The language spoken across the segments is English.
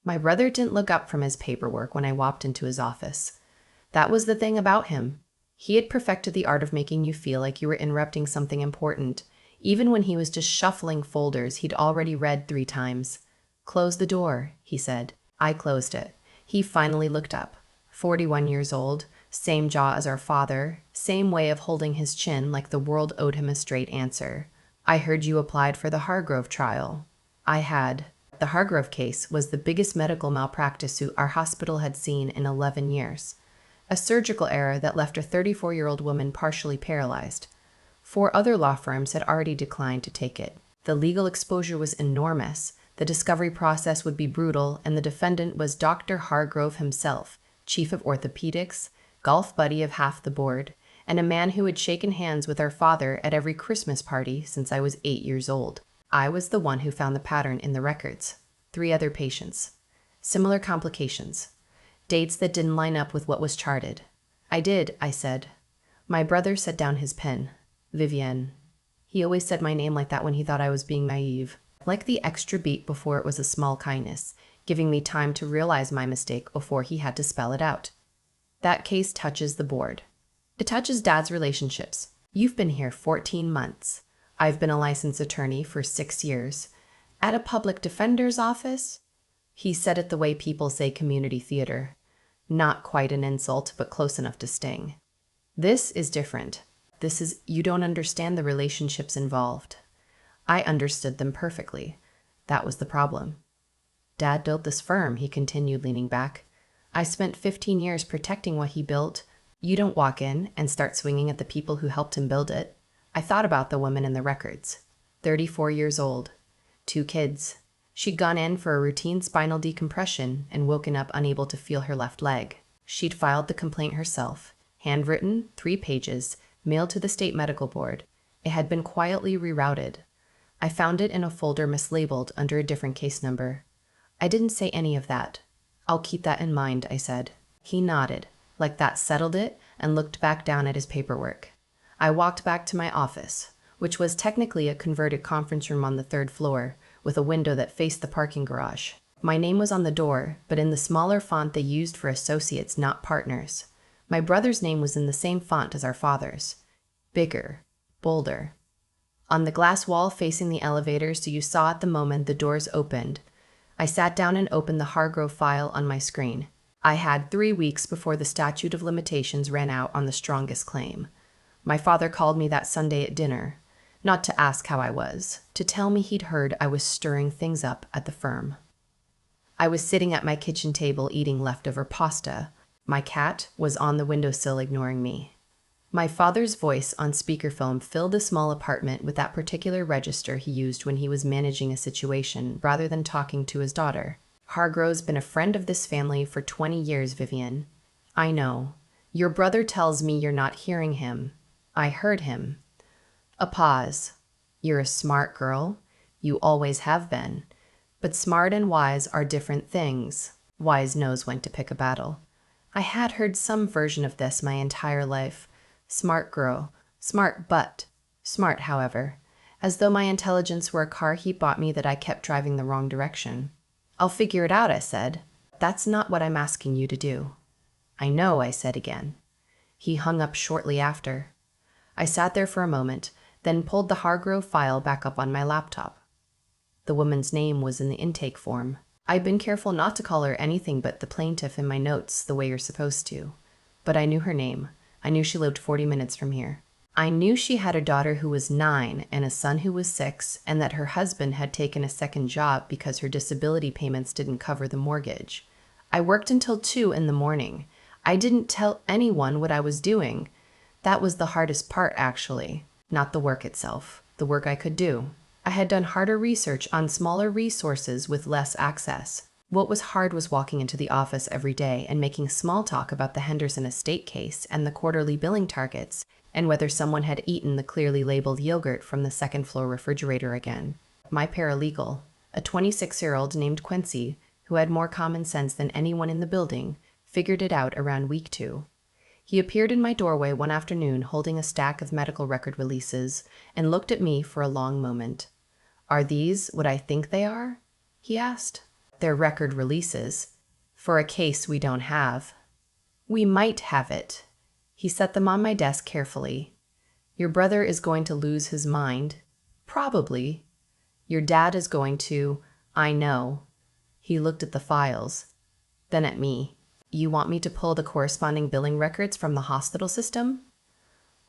My brother didn't look up from his paperwork when I walked into his office. That was the thing about him. He had perfected the art of making you feel like you were interrupting something important, even when he was just shuffling folders he'd already read 3 times. "Close the door," he said. I closed it. He finally looked up. 41 years old, same jaw as our father, same way of holding his chin like the world owed him a straight answer. "I heard you applied for the Hargrove trial." I had. The Hargrove case was the biggest medical malpractice suit our hospital had seen in 11 years. A surgical error that left a 34-year-old woman partially paralyzed. 4 other law firms had already declined to take it. The legal exposure was enormous. The discovery process would be brutal, and the defendant was Dr. Hargrove himself, chief of orthopedics, golf buddy of half the board, and a man who had shaken hands with our father at every Christmas party since I was 8 years old. I was the one who found the pattern in the records. 3 other patients. Similar complications. Dates that didn't line up with what was charted. "I did," I said. My brother set down his pen. "Vivienne." He always said my name like that when he thought I was being naive. Like the extra beat before it was a small kindness, giving me time to realize my mistake before he had to spell it out. "That case touches the board. It touches Dad's relationships. You've been here 14 months. I've been a licensed attorney for 6 years. At a public defender's office?" He said it the way people say community theater. Not quite an insult, but close enough to sting. "This is different. You don't understand the relationships involved." I understood them perfectly. That was the problem. "Dad built this firm," he continued, leaning back. "I spent 15 years protecting what he built. You don't walk in and start swinging at the people who helped him build it." I thought about the woman in the records. 34 years old. 2 kids. She'd gone in for a routine spinal decompression and woken up unable to feel her left leg. She'd filed the complaint herself. Handwritten, 3 pages, mailed to the state medical board. It had been quietly rerouted. I found it in a folder mislabeled under a different case number. I didn't say any of that. "I'll keep that in mind," I said. He nodded, like that settled it, and looked back down at his paperwork. I walked back to my office, which was technically a converted conference room on the 3rd floor, with a window that faced the parking garage. My name was on the door, but in the smaller font they used for associates, not partners. My brother's name was in the same font as our father's. Bigger, bolder. On the glass wall facing the elevator, so you saw at the moment the doors opened, I sat down and opened the Hargrove file on my screen. I had 3 weeks before the statute of limitations ran out on the strongest claim. My father called me that Sunday at dinner, not to ask how I was, to tell me he'd heard I was stirring things up at the firm. I was sitting at my kitchen table eating leftover pasta. My cat was on the windowsill ignoring me. My father's voice on speakerphone filled the small apartment with that particular register he used when he was managing a situation rather than talking to his daughter. "Hargrove's been a friend of this family for 20 years, Vivienne. I know. Your brother tells me you're not hearing him. I heard him." A pause. "You're a smart girl. You always have been. But smart and wise are different things. Wise knows when to pick a battle." I had heard some version of this my entire life. Smart girl. Smart but. Smart, however. As though my intelligence were a car he bought me that I kept driving the wrong direction. "I'll figure it out," I said. "That's not what I'm asking you to do." "I know," I said again. He hung up shortly after. I sat there for a moment, then pulled the Hargrove file back up on my laptop. The woman's name was in the intake form. I'd been careful not to call her anything but the plaintiff in my notes, the way you're supposed to. But I knew her name. I knew she lived 40 minutes from here. I knew she had a daughter who was 9 and a son who was 6, and that her husband had taken a second job because her disability payments didn't cover the mortgage. I worked until 2 in the morning. I didn't tell anyone what I was doing. That was the hardest part, actually. Not the work itself. The work I could do. I had done harder research on smaller resources with less access. What was hard was walking into the office every day and making small talk about the Henderson estate case and the quarterly billing targets, and whether someone had eaten the clearly labeled yogurt from the 2nd floor refrigerator again. My paralegal, a 26-year-old named Quincy, who had more common sense than anyone in the building, figured it out around week 2. He appeared in my doorway one afternoon holding a stack of medical record releases and looked at me for a long moment. "Are these what I think they are?" he asked. They're record releases. For a case we don't have. We might have it. He set them on my desk carefully. Your brother is going to lose his mind. Probably. Your dad is going to. I know. He looked at the files. Then at me. You want me to pull the corresponding billing records from the hospital system?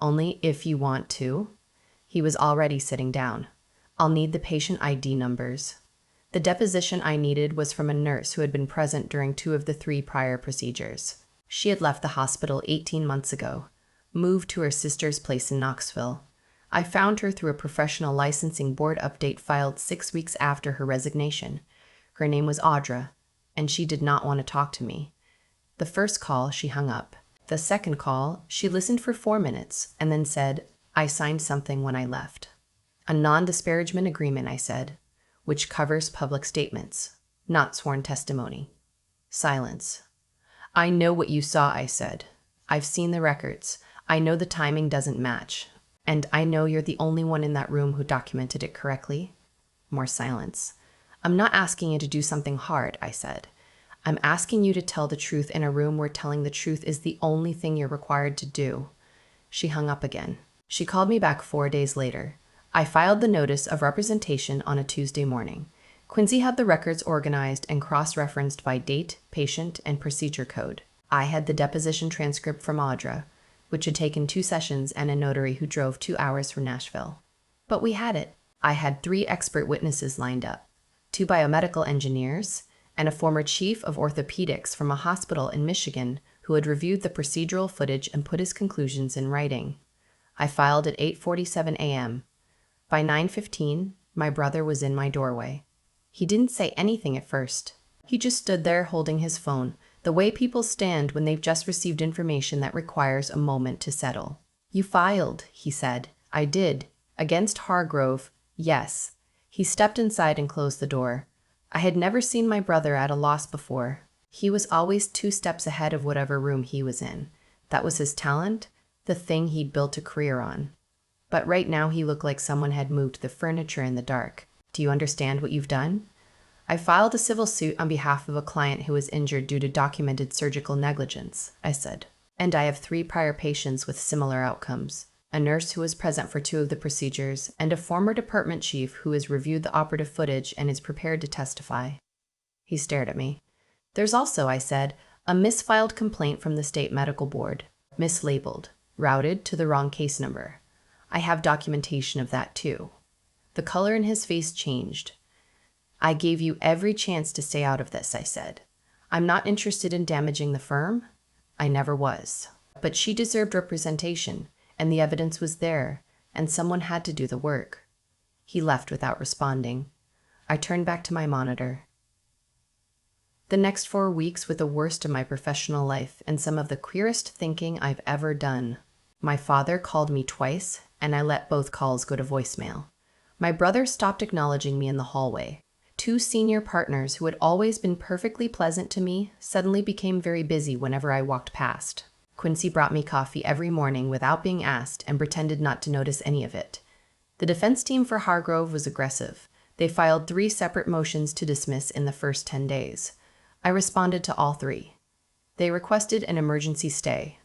Only if you want to. He was already sitting down. I'll need the patient ID numbers. The deposition I needed was from a nurse who had been present during 2 of the 3 prior procedures. She had left the hospital 18 months ago, moved to her sister's place in Knoxville. I found her through a professional licensing board update filed 6 weeks after her resignation. Her name was Audra, and she did not want to talk to me. The first call, she hung up. The second call, she listened for 4 minutes and then said, I signed something when I left. A non-disparagement agreement, I said, which covers public statements, not sworn testimony. Silence. I know what you saw, I said. I've seen the records. I know the timing doesn't match. And I know you're the only one in that room who documented it correctly. More silence. I'm not asking you to do something hard, I said. I'm asking you to tell the truth in a room where telling the truth is the only thing you're required to do. She hung up again. She called me back 4 days later. I filed the notice of representation on a Tuesday morning. Quincy had the records organized and cross-referenced by date, patient, and procedure code. I had the deposition transcript from Audra, which had taken 2 sessions and a notary who drove 2 hours from Nashville. But we had it. I had 3 expert witnesses lined up, 2 biomedical engineers, and a former chief of orthopedics from a hospital in Michigan who had reviewed the procedural footage and put his conclusions in writing. I filed at 8:47 a.m. By 9:15, my brother was in my doorway. He didn't say anything at first. He just stood there holding his phone, the way people stand when they've just received information that requires a moment to settle. You filed, he said. I did. Against Hargrove. Yes. He stepped inside and closed the door. I had never seen my brother at a loss before. He was always 2 steps ahead of whatever room he was in. That was his talent, the thing he'd built a career on. But right now he looked like someone had moved the furniture in the dark. Do you understand what you've done? I filed a civil suit on behalf of a client who was injured due to documented surgical negligence, I said. And I have 3 prior patients with similar outcomes. A nurse who was present for 2 of the procedures, and a former department chief who has reviewed the operative footage and is prepared to testify. He stared at me. There's also, I said, a misfiled complaint from the state medical board, mislabeled, routed to the wrong case number. I have documentation of that too. The color in his face changed. I gave you every chance to stay out of this, I said. I'm not interested in damaging the firm. I never was. But she deserved representation, and the evidence was there, and someone had to do the work. He left without responding. I turned back to my monitor. The next 4 weeks were the worst of my professional life and some of the queerest thinking I've ever done. My father called me twice, and I let both calls go to voicemail. My brother stopped acknowledging me in the hallway. 2 senior partners who had always been perfectly pleasant to me suddenly became very busy whenever I walked past. Quincy brought me coffee every morning without being asked and pretended not to notice any of it. The defense team for Hargrove was aggressive. They filed 3 separate motions to dismiss in the first 10 days. I responded to all 3. They requested an emergency stay.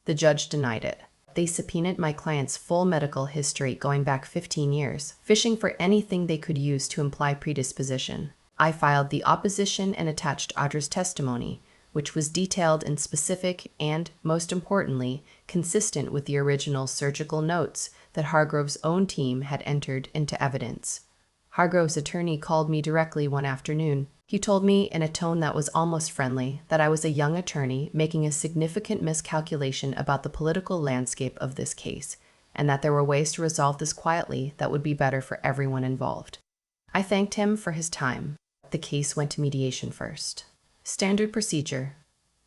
The judge denied it. They subpoenaed my client's full medical history going back 15 years, fishing for anything they could use to imply predisposition. I filed the opposition and attached Audra's testimony, which was detailed and specific and, most importantly, consistent with the original surgical notes that Hargrove's own team had entered into evidence. Hargrove's attorney called me directly one afternoon. He told me in a tone that was almost friendly that I was a young attorney making a significant miscalculation about the political landscape of this case, and that there were ways to resolve this quietly that would be better for everyone involved. I thanked him for his time. The case went to mediation first. Standard procedure.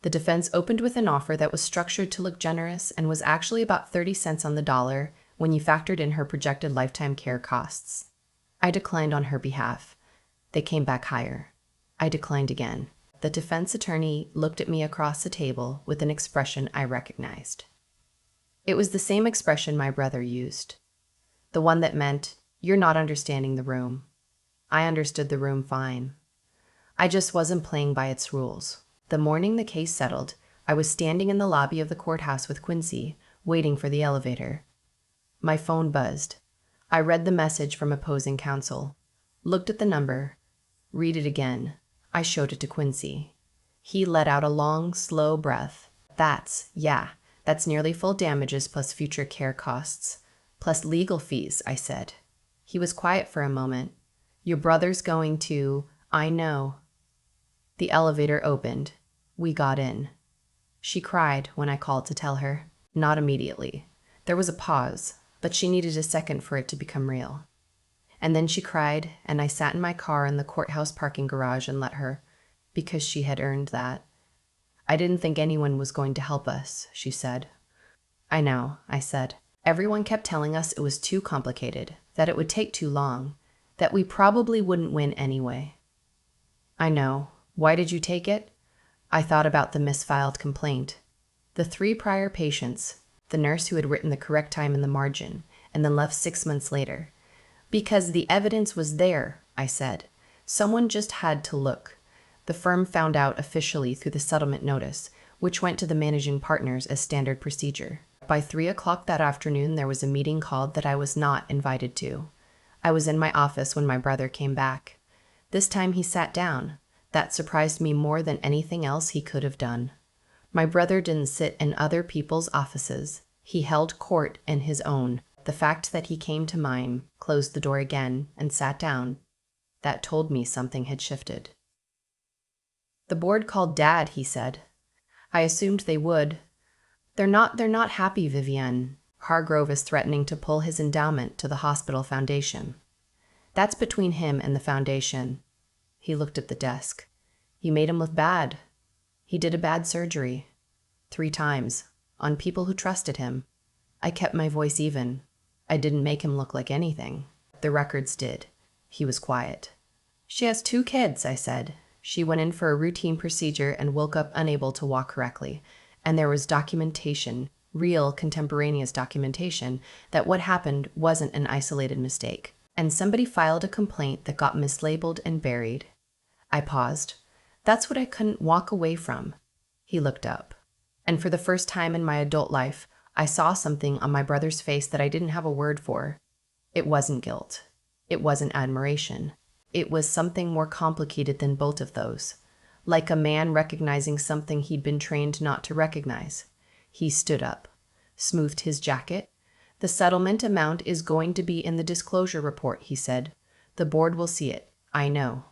The defense opened with an offer that was structured to look generous and was actually about 30 cents on the dollar when you factored in her projected lifetime care costs. I declined on her behalf. They came back higher. I declined again. The defense attorney looked at me across the table with an expression I recognized. It was the same expression my brother used. The one that meant, "You're not understanding the room." I understood the room fine. I just wasn't playing by its rules. The morning the case settled, I was standing in the lobby of the courthouse with Quincy, waiting for the elevator. My phone buzzed. I read the message from opposing counsel, looked at the number, read it again. I showed it to Quincy. He let out a long, slow breath. That's nearly full damages plus future care costs, plus legal fees, I said. He was quiet for a moment. Your brother's going to, I know. The elevator opened. We got in. She cried when I called to tell her. Not immediately. There was a pause, but she needed a second for it to become real. And then she cried, and I sat in my car in the courthouse parking garage and let her, because she had earned that. I didn't think anyone was going to help us, she said. I know, I said. Everyone kept telling us it was too complicated, that it would take too long, that we probably wouldn't win anyway. I know. Why did you take it? I thought about the misfiled complaint. The 3 prior patients, the nurse who had written the correct time in the margin, and then left 6 months later. Because the evidence was there, I said. Someone just had to look. The firm found out officially through the settlement notice, which went to the managing partners as standard procedure. By 3 o'clock that afternoon, there was a meeting called that I was not invited to. I was in my office when my brother came back. This time he sat down. That surprised me more than anything else he could have done. My brother didn't sit in other people's offices. He held court in his own. The fact that he came to mine, closed the door again, and sat down, that told me something had shifted. The board called Dad, he said. I assumed they would. They're not happy, Vivienne. Hargrove is threatening to pull his endowment to the hospital foundation. That's between him and the foundation. He looked at the desk. You made him look bad. He did a bad surgery. 3 times. On people who trusted him. I kept my voice even. I didn't make him look like anything. The records did. He was quiet. She has 2 kids, I said. She went in for a routine procedure and woke up unable to walk correctly. And there was documentation, real contemporaneous documentation, that what happened wasn't an isolated mistake. And somebody filed a complaint that got mislabeled and buried. I paused. That's what I couldn't walk away from. He looked up. And for the first time in my adult life, I saw something on my brother's face that I didn't have a word for. It wasn't guilt. It wasn't admiration. It was something more complicated than both of those. Like a man recognizing something he'd been trained not to recognize. He stood up, smoothed his jacket. The settlement amount is going to be in the disclosure report, he said. The board will see it. I know.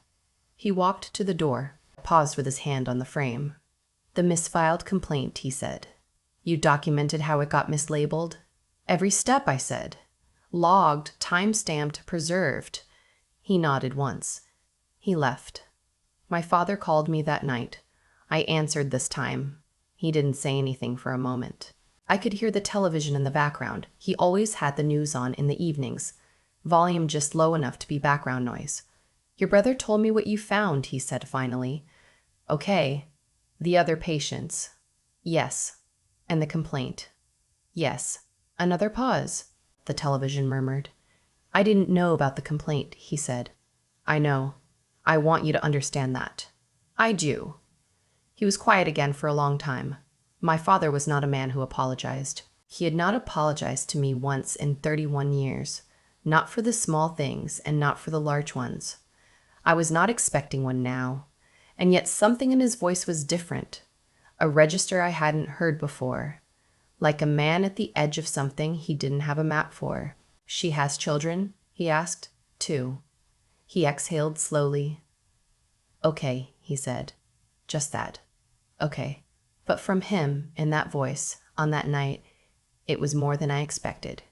He walked to the door, paused with his hand on the frame. The misfiled complaint, he said. You documented how it got mislabeled? Every step, I said. Logged, time-stamped, preserved. He nodded once. He left. My father called me that night. I answered this time. He didn't say anything for a moment. I could hear the television in the background. He always had the news on in the evenings. Volume just low enough to be background noise. Your brother told me what you found, he said finally. Okay. The other patients. Yes. And the complaint. Yes. Another pause, the television murmured. I didn't know about the complaint, he said. I know. I want you to understand that. I do. He was quiet again for a long time. My father was not a man who apologized. He had not apologized to me once in 31 years. Not for the small things and not for the large ones. I was not expecting one now. And yet something in his voice was different. A register I hadn't heard before. Like a man at the edge of something he didn't have a map for. She has children? He asked. 2. He exhaled slowly. Okay, he said. Just that. Okay. But from him, in that voice, on that night, it was more than I expected.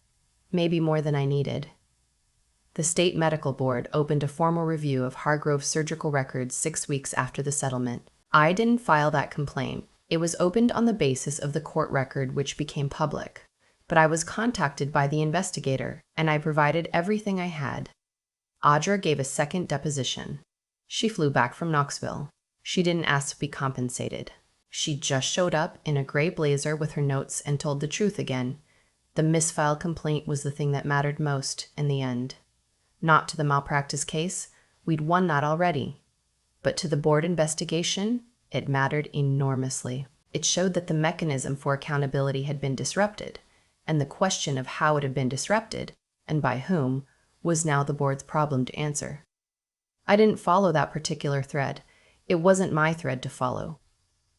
Maybe more than I needed. The State Medical Board opened a formal review of Hargrove's surgical records 6 weeks after the settlement. I didn't file that complaint. It was opened on the basis of the court record, which became public. But I was contacted by the investigator, and I provided everything I had. Audra gave a second deposition. She flew back from Knoxville. She didn't ask to be compensated. She just showed up in a gray blazer with her notes and told the truth again. The misfiled complaint was the thing that mattered most in the end. Not to the malpractice case. We'd won that already. But to the board investigation, it mattered enormously. It showed that the mechanism for accountability had been disrupted, and the question of how it had been disrupted, and by whom, was now the board's problem to answer. I didn't follow that particular thread. It wasn't my thread to follow.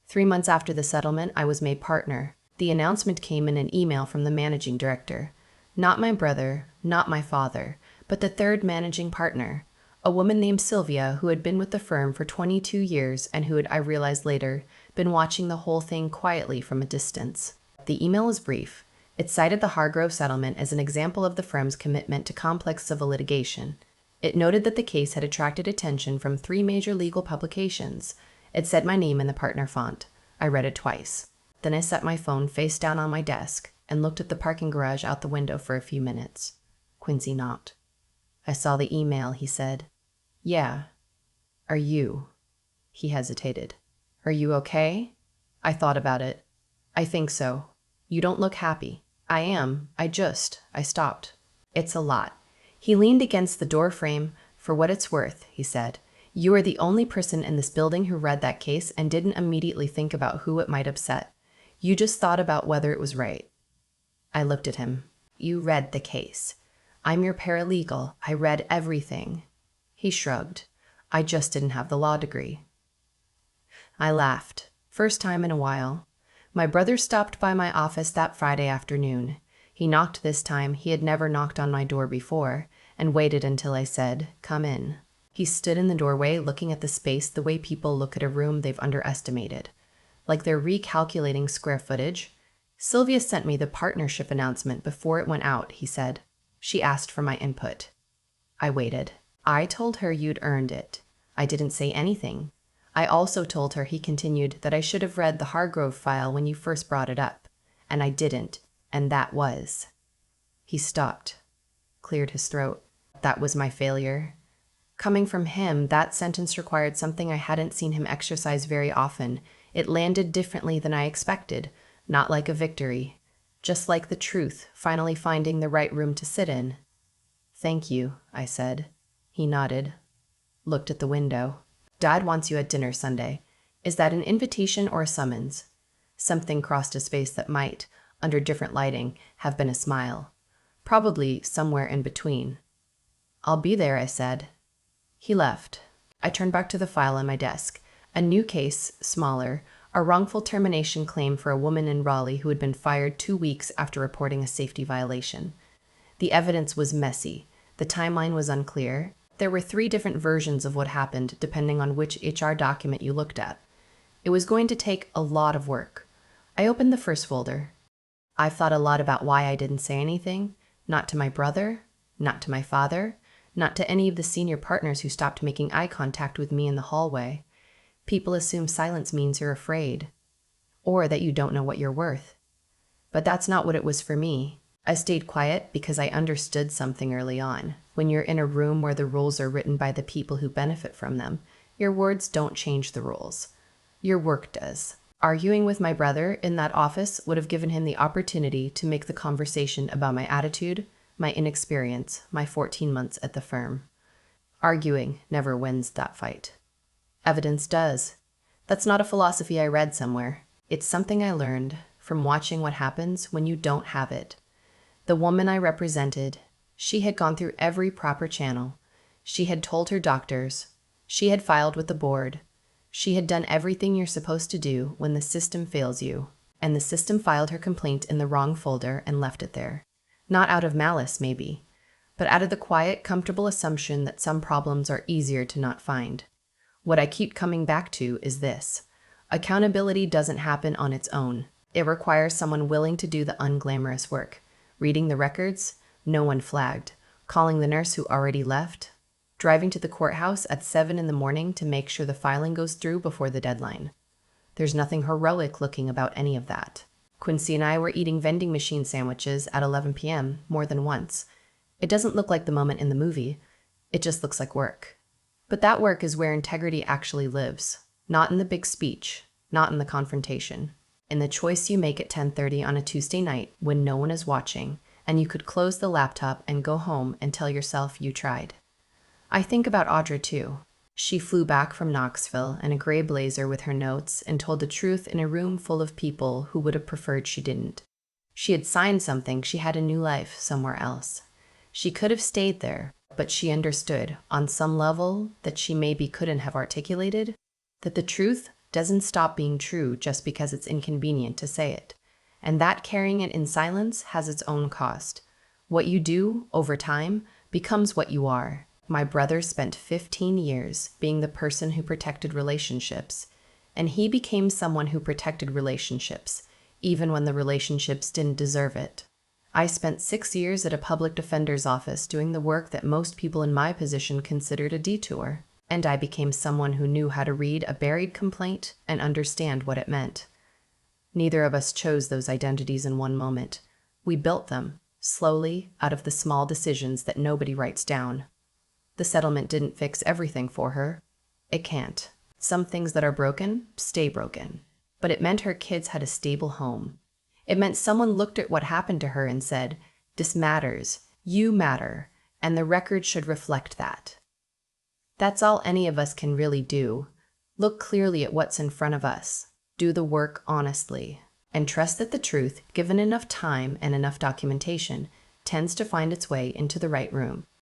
3 months after the settlement, I was made partner. The announcement came in an email from the managing director. Not my brother, not my father, but the third managing partner, a woman named Sylvia who had been with the firm for 22 years and who had, I realized later, been watching the whole thing quietly from a distance. The email was brief. It cited the Hargrove settlement as an example of the firm's commitment to complex civil litigation. It noted that the case had attracted attention from 3 major legal publications. It said my name in the partner font. I read it twice. Then I set my phone face down on my desk and looked at the parking garage out the window for a few minutes. Quincy knocked. I saw the email, he said. Yeah. Are you? He hesitated. Are you okay? I thought about it. I think so. You don't look happy. I am. I stopped. It's a lot. He leaned against the door frame. For what it's worth, he said. You are the only person in this building who read that case and didn't immediately think about who it might upset. You just thought about whether it was right. I looked at him. You read the case. I'm your paralegal. I read everything. He shrugged. I just didn't have the law degree. I laughed. First time in a while. My brother stopped by my office that Friday afternoon. He knocked this time. He had never knocked on my door before, and waited until I said, "Come in." He stood in the doorway looking at the space the way people look at a room they've underestimated, like they're recalculating square footage. Sylvia sent me the partnership announcement before it went out, he said. She asked for my input. I waited. I told her you'd earned it. I didn't say anything. I also told her, he continued, that I should have read the Hargrove file when you first brought it up. And I didn't, and that was. He stopped, cleared his throat. That was my failure. Coming from him, that sentence required something I hadn't seen him exercise very often. It landed differently than I expected, not like a victory, just like the truth, finally finding the right room to sit in. Thank you, I said. He nodded, looked at the window. Dad wants you at dinner Sunday. Is that an invitation or a summons? Something crossed his face that might, under different lighting, have been a smile. Probably somewhere in between. I'll be there, I said. He left. I turned back to the file on my desk. A new case, smaller, a wrongful termination claim for a woman in Raleigh who had been fired 2 weeks after reporting a safety violation. The evidence was messy. The timeline was unclear. There were 3 different versions of what happened depending on which HR document you looked at. It was going to take a lot of work. I opened the first folder. I've thought a lot about why I didn't say anything. Not to my brother, not to my father, not to any of the senior partners who stopped making eye contact with me in the hallway. People assume silence means you're afraid, or that you don't know what you're worth. But that's not what it was for me. I stayed quiet because I understood something early on. When you're in a room where the rules are written by the people who benefit from them, your words don't change the rules. Your work does. Arguing with my brother in that office would have given him the opportunity to make the conversation about my attitude, my inexperience, my 14 months at the firm. Arguing never wins that fight. Evidence does. That's not a philosophy I read somewhere. It's something I learned from watching what happens when you don't have it. The woman I represented, she had gone through every proper channel. She had told her doctors. She had filed with the board. She had done everything you're supposed to do when the system fails you, and the system filed her complaint in the wrong folder and left it there. Not out of malice, maybe, but out of the quiet, comfortable assumption that some problems are easier to not find. What I keep coming back to is this. Accountability doesn't happen on its own. It requires someone willing to do the unglamorous work. Reading the records, no one flagged. Calling the nurse who already left. Driving to the courthouse at 7 in the morning to make sure the filing goes through before the deadline. There's nothing heroic looking about any of that. Quincy and I were eating vending machine sandwiches at 11 p.m. more than once. It doesn't look like the moment in the movie. It just looks like work. But that work is where integrity actually lives. Not in the big speech, not in the confrontation. In the choice you make at 10:30 on a Tuesday night when no one is watching, and you could close the laptop and go home and tell yourself you tried. I think about Audra too. She flew back from Knoxville in a gray blazer with her notes and told the truth in a room full of people who would have preferred she didn't. She had signed something, she had a new life somewhere else. She could have stayed there, but she understood, on some level that she maybe couldn't have articulated, that the truth doesn't stop being true just because it's inconvenient to say it, and that carrying it in silence has its own cost. What you do, over time, becomes what you are. My brother spent 15 years being the person who protected relationships, and he became someone who protected relationships, even when the relationships didn't deserve it. I spent 6 years at a public defender's office doing the work that most people in my position considered a detour, and I became someone who knew how to read a buried complaint and understand what it meant. Neither of us chose those identities in one moment. We built them, slowly, out of the small decisions that nobody writes down. The settlement didn't fix everything for her. It can't. Some things that are broken stay broken. But it meant her kids had a stable home. It meant someone looked at what happened to her and said, "This matters. You matter. And the record should reflect that." That's all any of us can really do. Look clearly at what's in front of us. Do the work honestly. And trust that the truth, given enough time and enough documentation, tends to find its way into the right room.